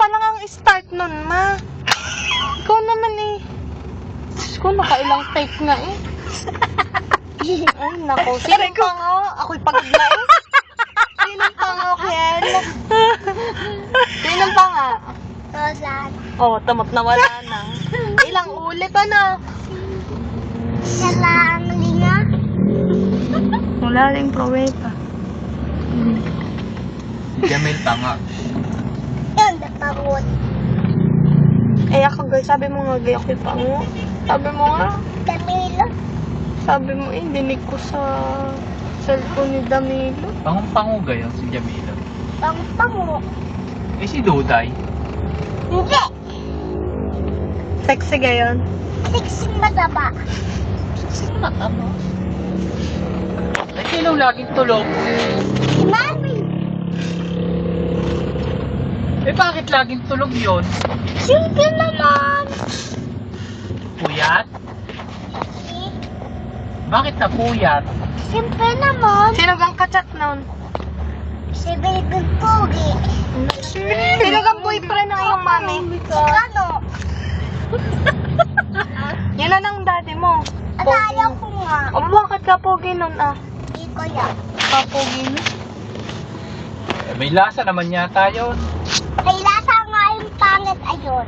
pa lang ang start nun, ma. Ikaw naman eh. Diyos ko, nakailang take na eh. Ay, nako. Sinong pa nga? Ako'y pagod na eh. Sinong pa nga, Ken? Sinong pa nga? Rosan. Oh, tamot na wala na. Ilang ulit na. Salang linga. Wala rin pruweba. Jamil pa nga. Yun, napagod. Eh ako guys, sabi mo nga gay ako'y pango. Sabi mo nga. Camilo. Sabi mo eh, dinig ko sa cellphone ni Damilo. Pangung-pango gayon si Jamila. Pangpango. Eh si Duday. Hindi. Sexy gayon. Siksing mataba. Sino na tama? Ay, sino laging tulog? Si Mami. Eh bakit laging tulog yon? Siyempre naman. Puyat? Si, Bakit na puyat? siyempre naman. Sino kang kachat nun? Si Baby Pogi. Sino kang boyfriend ng iyong mami? Si Kano. Yan na ng daddy mo. Alala ko nga. O bakit ka pogi nun ah? Hindi ko yan. Kapogi nun? Eh, may lasa naman yata yun. May lasa nga yung pangit ayun.